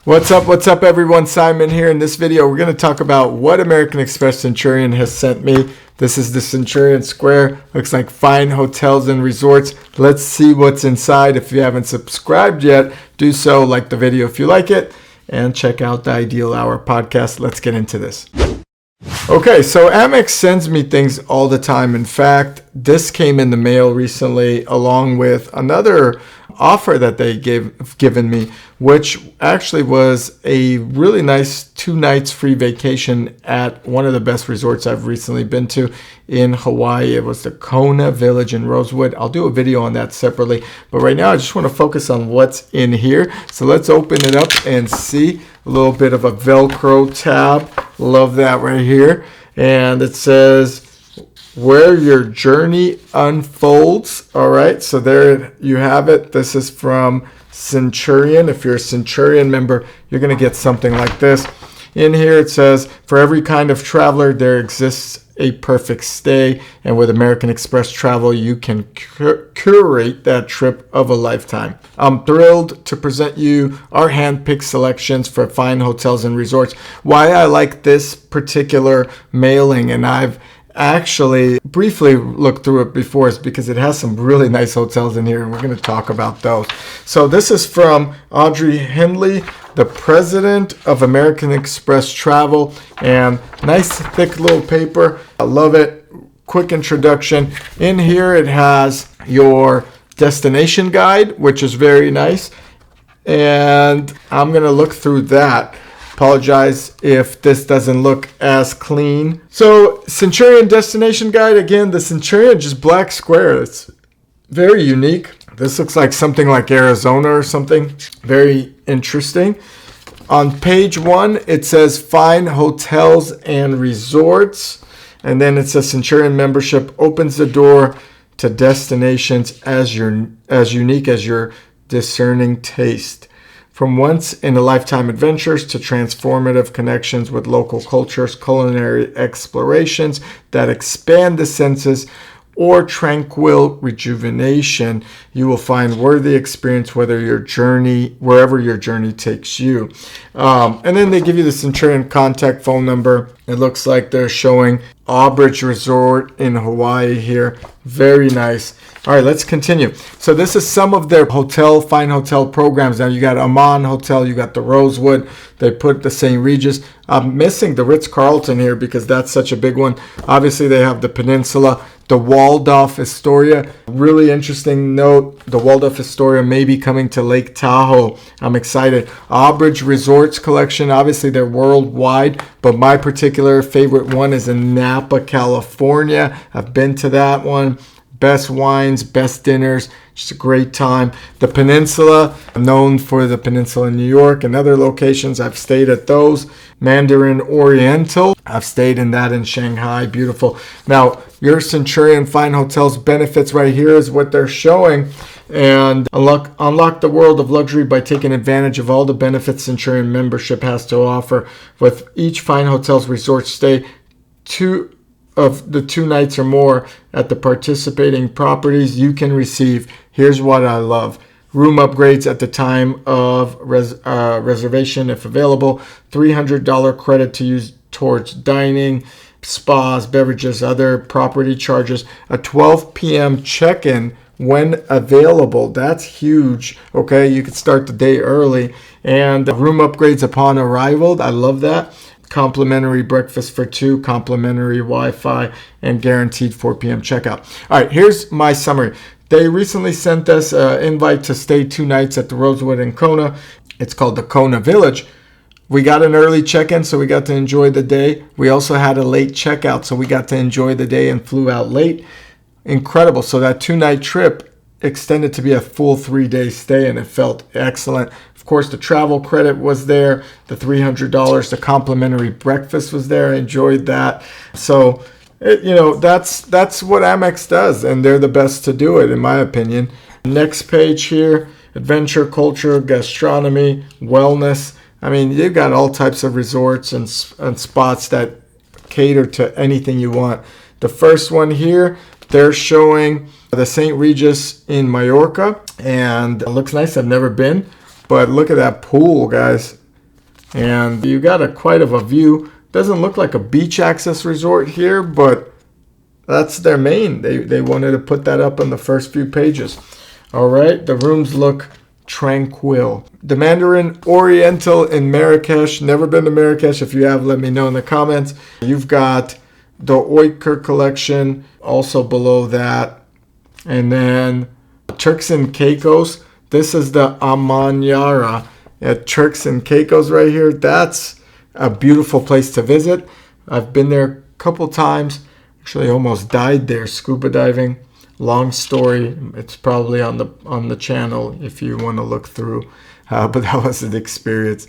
What's up everyone? Simon here. In this video we're going to talk about what American Express Centurion has sent me. This is the Centurion Square. Looks like fine hotels and resorts. Let's see what's inside. If you haven't subscribed yet, do so. Like the video if you like it, and check out the Ideal Hour podcast. Let's get into this. Okay, so Amex sends me things all the time. In fact, this came in the mail recently along with another offer that they given me, which actually was a really nice 2 nights free vacation at one of the best resorts I've recently been to in Hawaii. It was the Kona Village in Rosewood. I'll do a video on that separately, but right now I just want to focus on what's in here. So let's open it up and see. A little bit of a Velcro tab. Love that right here. And it says where your journey unfolds. All right, so there you have it. This is from Centurion. If you're a Centurion member, you're going to get something like this. In here it says, for every kind of traveler, there exists a perfect stay. And with American Express Travel, you can curate that trip of a lifetime. I'm thrilled to present you our hand-picked selections for fine hotels and resorts. Why I like this particular mailing, and I've actually briefly looked through it before, is because it has some really nice hotels in here, and we're going to talk about those. So this is from Audrey Henley, the president of American Express Travel, and nice thick little paper. I love it. Quick introduction. In here it has your destination guide, which is very nice, and I'm going to look through that. Apologize if this doesn't look as clean. So Centurion destination guide, again, the Centurion, just black square. It's very unique. This looks like something like Arizona or something. Very interesting. On page 1, it says fine hotels and resorts. And then it says Centurion membership opens the door to destinations as unique as your discerning taste. From once-in-a-lifetime adventures to transformative connections with local cultures, culinary explorations that expand the senses, or tranquil rejuvenation, you will find worthy experience wherever your journey takes you. And then they give you the Centurion contact phone number. It looks like they're showing Aubridge Resort in Hawaii here. Very nice. All right, let's continue. So this is some of their fine hotel programs. Now you got Aman Hotel, you got the Rosewood. They put the St. Regis. I'm missing the Ritz-Carlton here because that's such a big one. Obviously, they have the Peninsula, the Waldorf Astoria. Really interesting note, the Waldorf Astoria may be coming to Lake Tahoe. I'm excited. Aubridge Resorts Collection, obviously they're worldwide, but my particular favorite one is in Napa, California. I've been to that one. Best wines, best dinners, just a great time. The Peninsula, I'm known for the Peninsula in New York and other locations. I've stayed at those. Mandarin Oriental, I've stayed in that in Shanghai. Beautiful. Now, your Centurion Fine Hotels benefits right here is what they're showing. And unlock the world of luxury by taking advantage of all the benefits Centurion membership has to offer. With each Fine Hotels resort stay, 2 nights or more at the participating properties, you can receive, here's what I love, room upgrades at the time of reservation if available, $300 credit to use towards dining, spas, beverages, other property charges, a 12 p.m. check-in when available. That's huge. Okay, you can start the day early, and room upgrades upon arrival. I love that. Complimentary breakfast for 2, complimentary Wi-Fi, and guaranteed 4 p.m. checkout. All right, here's my summary. They recently sent us an invite to stay 2 nights at the Rosewood in Kona. It's called the Kona Village. We got an early check-in, so we got to enjoy the day. We also had a late checkout, so we got to enjoy the day and flew out late. Incredible. So that 2-night trip extended to be a full 3-day stay, and it felt excellent. Of course, the travel credit was there, the $300, the complimentary breakfast was there. I enjoyed that. So, that's what Amex does, and they're the best to do it, in my opinion. Next page here, adventure, culture, gastronomy, wellness. I mean, you've got all types of resorts and spots that cater to anything you want. The first one here, they're showing the St. Regis in Mallorca, and it looks nice. I've never been. But look at that pool, guys. And you got quite of a view. Doesn't look like a beach access resort here, but that's their main. They wanted to put that up on the first few pages. All right, the rooms look tranquil. The Mandarin Oriental in Marrakesh. Never been to Marrakesh. If you have, let me know in the comments. You've got the Oyker collection also below that. And then Turks and Caicos. This is the Amanyara at Turks and Caicos right here. That's a beautiful place to visit. I've been there a couple times. Actually almost died there scuba diving. Long story. It's probably on the channel if you want to look through. But that was an experience.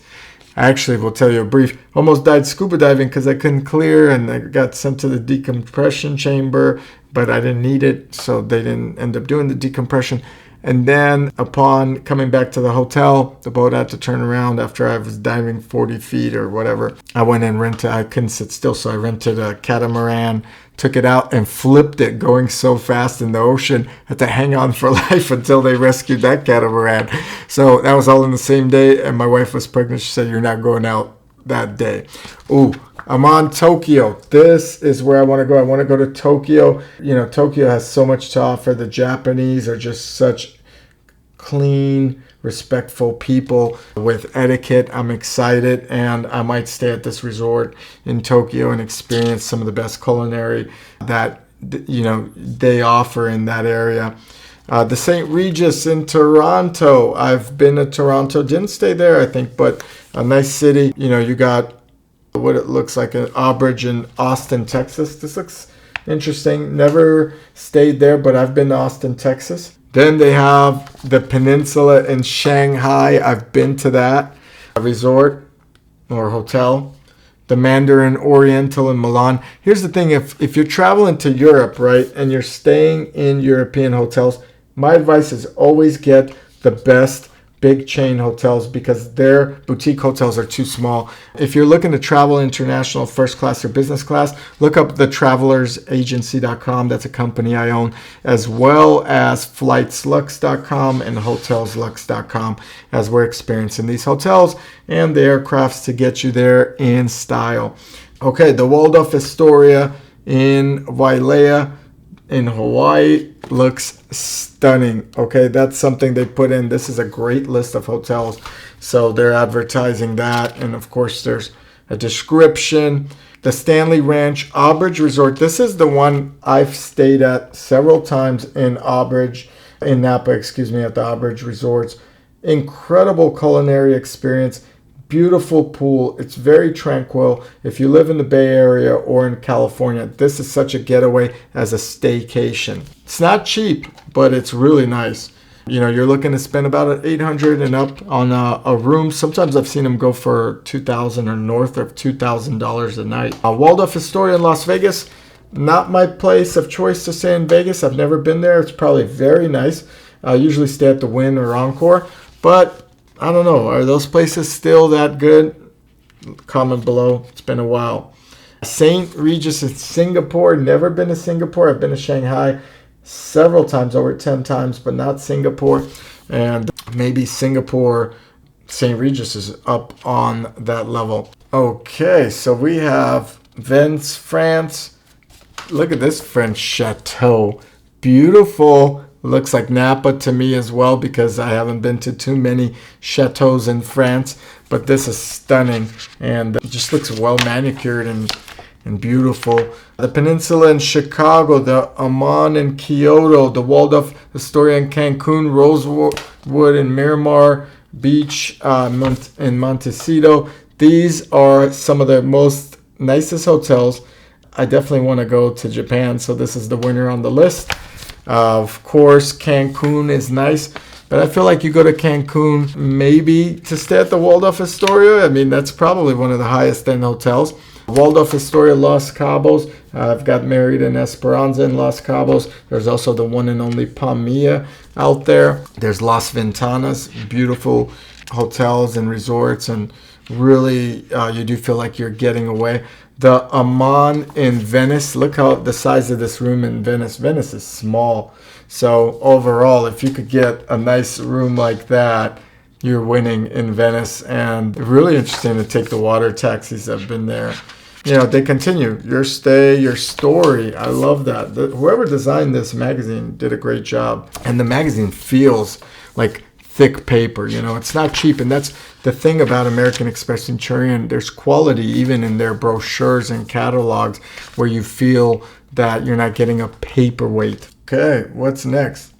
I actually will tell you a brief. Almost died scuba diving because I couldn't clear, and I got sent to the decompression chamber, but I didn't need it, so they didn't end up doing the decompression. And then upon coming back to the hotel, the boat had to turn around after I was diving 40 feet or whatever. I went and rented, I couldn't sit still, so I rented a catamaran, took it out and flipped it going so fast in the ocean. Had to hang on for life until they rescued that catamaran. So that was all in the same day, and my wife was pregnant. She said, "You're not going out that day." Ooh, I'm on Tokyo. This is where I want to go. I want to go to Tokyo. You know, Tokyo has so much to offer. The Japanese are just such clean, respectful people with etiquette. I'm excited, and I might stay at this resort in Tokyo and experience some of the best culinary that, you know, they offer in that area. The St. Regis in Toronto. I've been to Toronto. Didn't stay there, I think, but a nice city. You know, you got what it looks like an Aubridge in Austin, Texas. This looks interesting. Never stayed there, but I've been to Austin, Texas. Then they have the Peninsula in Shanghai. I've been to that resort or hotel. The Mandarin Oriental in Milan. Here's the thing. If you're traveling to Europe, right, and you're staying in European hotels, my advice is always get the best big chain hotels because their boutique hotels are too small. If you're looking to travel international first class or business class, look up the travelersagency.com. That's a company I own, as well as flightslux.com and hotelslux.com, as we're experiencing these hotels and the aircrafts to get you there in style. Okay, the Waldorf Astoria in Wailea in Hawaii looks stunning. Okay, that's something they put in. This is a great list of hotels, so they're advertising that. And of course there's a description. The Stanley Ranch Aubridge Resort. This is the one I've stayed at several times in Aubridge, in Napa, excuse me, at the Aubridge Resorts. Incredible culinary experience. Beautiful pool. It's very tranquil. If you live in the Bay Area or in California, this is such a getaway as a staycation. It's not cheap, but it's really nice. You know, you're looking to spend about $800 and up on a room. Sometimes I've seen them go for $2,000 or north of $2,000 a night. Waldorf Astoria in Las Vegas. Not my place of choice to stay in Vegas. I've never been there. It's probably very nice. I usually stay at the Wynn or Encore, but I don't know. Are those places still that good? Comment below. It's been a while. St. Regis in Singapore. Never been to Singapore. I've been to Shanghai several times, over 10 times, but not Singapore. And maybe Singapore, St. Regis is up on that level. Okay, so we have Vence, France. Look at this French chateau. Beautiful. Looks like Napa to me as well because I haven't been to too many chateaus in France. But this is stunning and it just looks well manicured and beautiful. The Peninsula in Chicago, the Amman in Kyoto, the Waldorf Astoria in Cancun, Rosewood in Miramar Beach in Montecito. These are some of the most nicest hotels. I definitely want to go to Japan, so this is the winner on the list. Of course, Cancun is nice, but I feel like you go to Cancun maybe to stay at the Waldorf Astoria. I mean, that's probably one of the highest end hotels. Waldorf Astoria Los Cabos. I've got married in Esperanza in Los Cabos. There's also the one and only Palmilla out there. There's Las Ventanas, beautiful hotels and resorts, and really you do feel like you're getting away. The Amman in Venice. Look how the size of this room in Venice. Venice is small. So overall, if you could get a nice room like that, you're winning in Venice. And really interesting to take the water taxis that have been there. They continue. Your stay, your story. I love that. Whoever designed this magazine did a great job. And the magazine feels like thick paper. It's not cheap. And that's the thing about American Express Centurion. There's quality even in their brochures and catalogs where you feel that you're not getting a paperweight. Okay, what's next?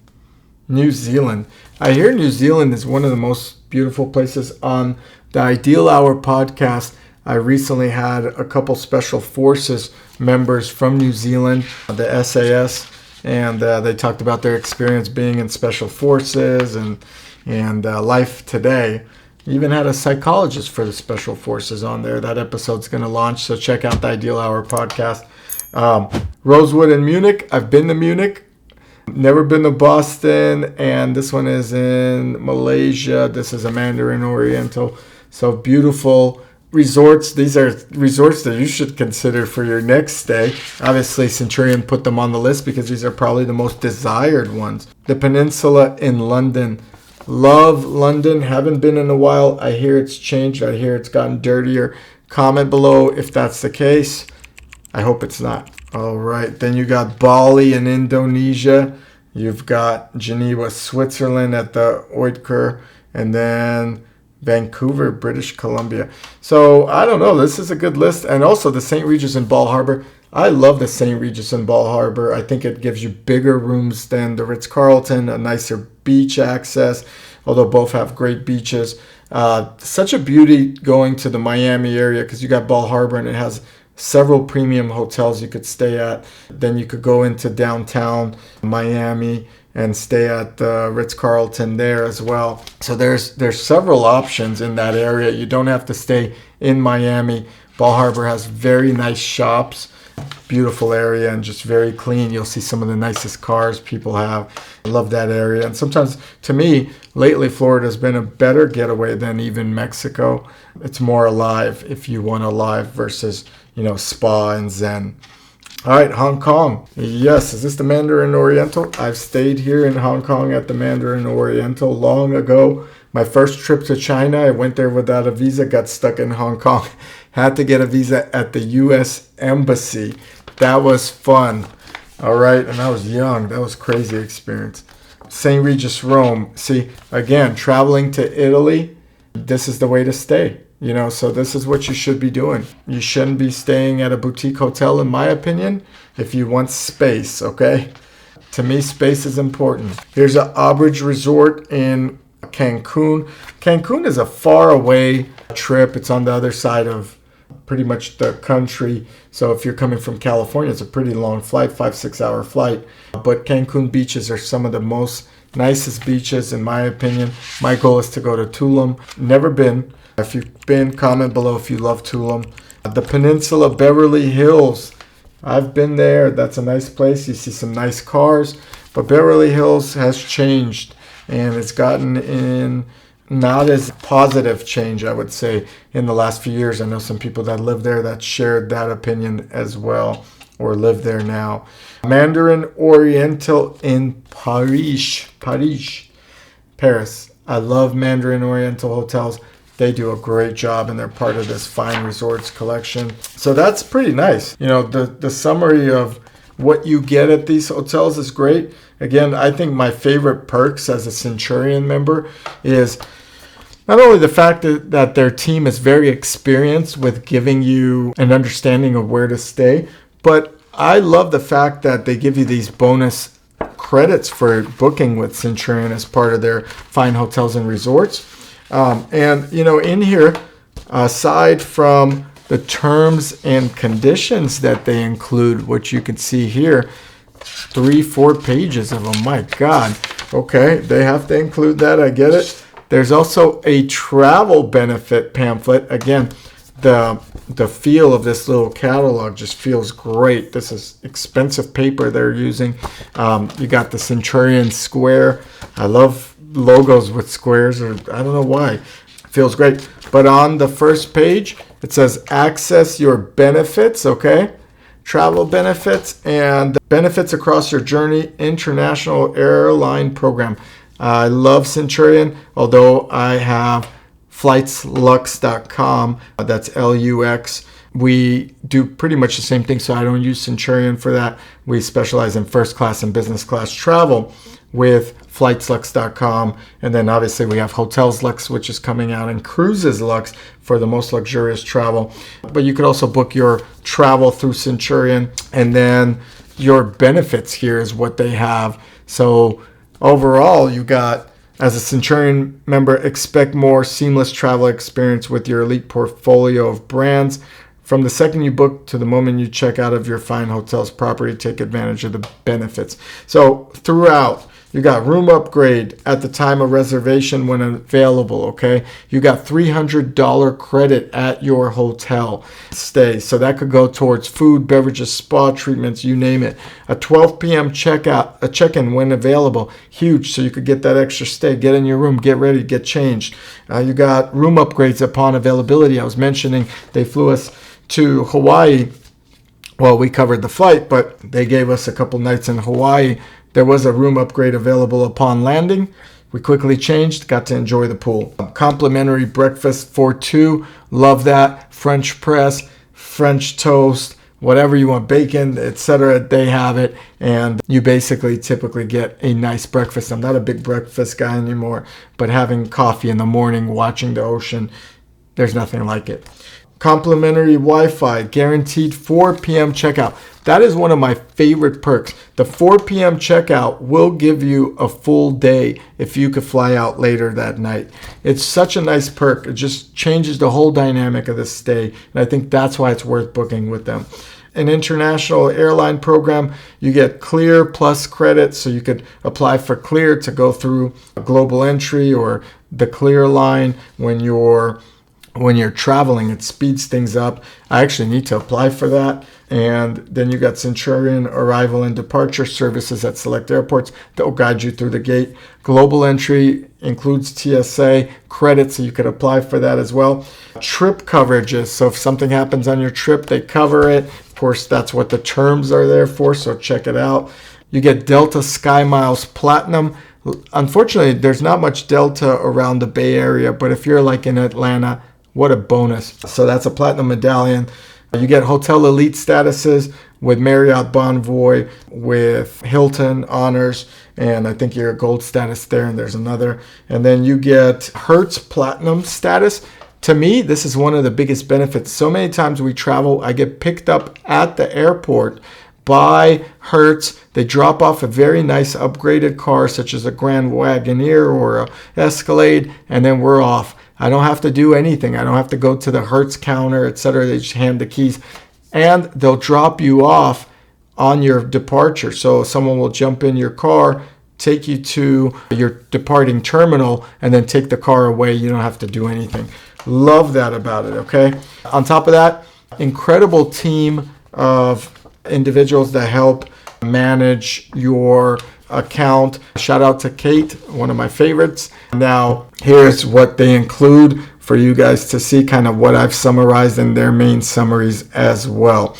New Zealand. I hear New Zealand is one of the most beautiful places. On the Ideal Hour podcast, I recently had a couple Special Forces members from New Zealand, the SAS, and they talked about their experience being in Special Forces and life today. Even had a psychologist for the Special Forces on there. That episode's going to launch, so check out the Ideal Hour podcast. Rosewood in Munich. I've been to Munich. Never been to Boston, and this one is in Malaysia. This is a Mandarin Oriental. So beautiful resorts. These are resorts that you should consider for your next stay. Obviously, Centurion put them on the list because these are probably the most desired ones. The Peninsula in London. Love London. Haven't been in a while. I hear it's changed. I hear it's gotten dirtier. Comment below if that's the case. I hope it's not. All right. Then you got Bali in Indonesia. You've got Geneva, Switzerland at the Oetker. And then Vancouver, British Columbia. So I don't know. This is a good list. And also the St. Regis in Bal Harbour. I love the St. Regis in Bal Harbour. I think it gives you bigger rooms than the Ritz-Carlton, a nicer beach access, although both have great beaches. Such a beauty going to the Miami area because you got Bal Harbour and it has several premium hotels you could stay at. Then you could go into downtown Miami and stay at the Ritz-Carlton there as well. So there's several options in that area. You don't have to stay in Miami. Bal Harbour has very nice shops, beautiful area, and just very clean. You'll see some of the nicest cars people have. I love that area. And sometimes, to me, lately Florida's been a better getaway than even Mexico. It's more alive if you want alive versus, spa and zen. All right, Hong Kong. Yes, is this the Mandarin Oriental? I've stayed here in Hong Kong at the Mandarin Oriental long ago. My first trip to China, I went there without a visa, got stuck in Hong Kong. Had to get a visa at the U.S. Embassy. That was fun. All right, and I was young. That was a crazy experience. St. Regis, Rome. See, again, traveling to Italy, this is the way to stay. So this is what you should be doing. You shouldn't be staying at a boutique hotel, in my opinion, if you want space, okay? To me, space is important. Here's an Aubridge Resort in Cancun. Cancun is a far away trip. It's on the other side of pretty much the country. So if you're coming from California, it's a pretty long flight, 5-6 hour flight. But Cancun beaches are some of the most nicest beaches, in my opinion. My goal is to go to Tulum. Never been. If you've been, comment below if you love Tulum. The Peninsula, Beverly Hills. I've been there. That's a nice place. You see some nice cars. But Beverly Hills has changed. And it's gotten in not as positive change, I would say, in the last few years. I know some people that live there that shared that opinion as well, or live there now. Mandarin Oriental in Paris. Paris. I love Mandarin Oriental hotels. They do a great job and they're part of this fine resorts collection. So that's pretty nice. The summary of what you get at these hotels is great. Again, I think my favorite perks as a Centurion member is not only the fact that their team is very experienced with giving you an understanding of where to stay, but I love the fact that they give you these bonus credits for booking with Centurion as part of their fine hotels and resorts. In here, aside from the terms and conditions that they include, which you can see here, 3-4 pages of them. My God. Okay, they have to include that. I get it. There's also a travel benefit pamphlet. Again, the feel of this little catalog just feels great. This is expensive paper they're using. You got the Centurion square. I love logos with squares, or I don't know why. It feels great. But on the first page, it says access your benefits, okay? Travel benefits and benefits across your journey, international airline program. I love Centurion, although I have flightslux.com. That's Lux. We do pretty much the same thing, so I don't use Centurion for that. We specialize in first class and business class travel with flightslux.com. And then obviously we have Hotels Lux, which is coming out, and Cruises Lux for the most luxurious travel. But you could also book your travel through Centurion, and then your benefits here is what they have. So overall, you got, as a Centurion member, expect more seamless travel experience with your elite portfolio of brands. From the second you book to the moment you check out of your fine hotel's property, take advantage of the benefits. So throughout, you got room upgrade at the time of reservation when available, okay? You got $300 credit at your hotel stay. So that could go towards food, beverages, spa treatments, you name it. A 12 p.m. check-in when available, huge. So you could get that extra stay, get in your room, get ready, get changed. You got room upgrades upon availability. I was mentioning they flew us to Hawaii. Well, we covered the flight, but they gave us a couple nights in Hawaii. There was a room upgrade available upon landing. We quickly changed, got to enjoy the pool. Complimentary breakfast for two. Love that. French press, French toast, whatever you want, bacon, etc. They have it. And you basically typically get a nice breakfast. I'm not a big breakfast guy anymore, but having coffee in the morning, watching the ocean, there's nothing like it. Complimentary Wi-Fi, guaranteed 4 p.m. checkout. That is one of my favorite perks. The 4 p.m. checkout will give you a full day if you could fly out later that night. It's such a nice perk. It just changes the whole dynamic of the stay. And I think that's why it's worth booking with them. An international airline program, you get Clear Plus credit. So you could apply for Clear to go through a global entry or the Clear line when you're traveling. It speeds things up. I actually need to apply for that. And then you got Centurion arrival and departure services at select airports that will guide you through the gate. Global entry includes TSA credits, so you could apply for that as well. Trip coverages, so if something happens on your trip, they cover it. Of course, that's what the terms are there for, so check it out. You get Delta Sky Miles Platinum. Unfortunately, there's not much Delta around the Bay Area, but if you're like in Atlanta, what a bonus. So that's a platinum medallion. You get hotel elite statuses with Marriott Bonvoy, with Hilton Honors, and I think you're a gold status there, and there's another. And then you get Hertz Platinum status. To me, this is one of the biggest benefits. So many times we travel, I get picked up at the airport by Hertz. They drop off a very nice upgraded car, such as a Grand Wagoneer or a Escalade, and then we're off. I don't have to do anything. I don't have to go to the Hertz counter, etc. They just hand the keys, and they'll drop you off on your departure. So someone will jump in your car, take you to your departing terminal, and then take the car away. You don't have to do anything. Love that about it, okay? On top of that, incredible team of individuals that help manage your account. Shout out to Kate, one of my favorites. Now, here's what they include for you guys to see, kind of what I've summarized in their main summaries as well.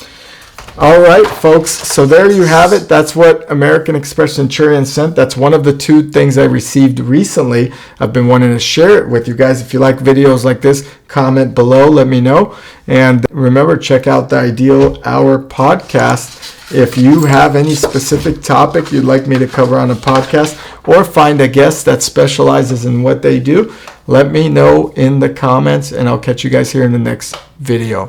All right, folks, so there you have it. That's what American Express Centurion sent. That's one of the two things I received recently. I've been wanting to share it with you guys. If you like videos like this, comment below, let me know. And remember, check out the Ideal Hour podcast. If you have any specific topic you'd like me to cover on a podcast, or find a guest that specializes in what they do, let me know in the comments, and I'll catch you guys here in the next video.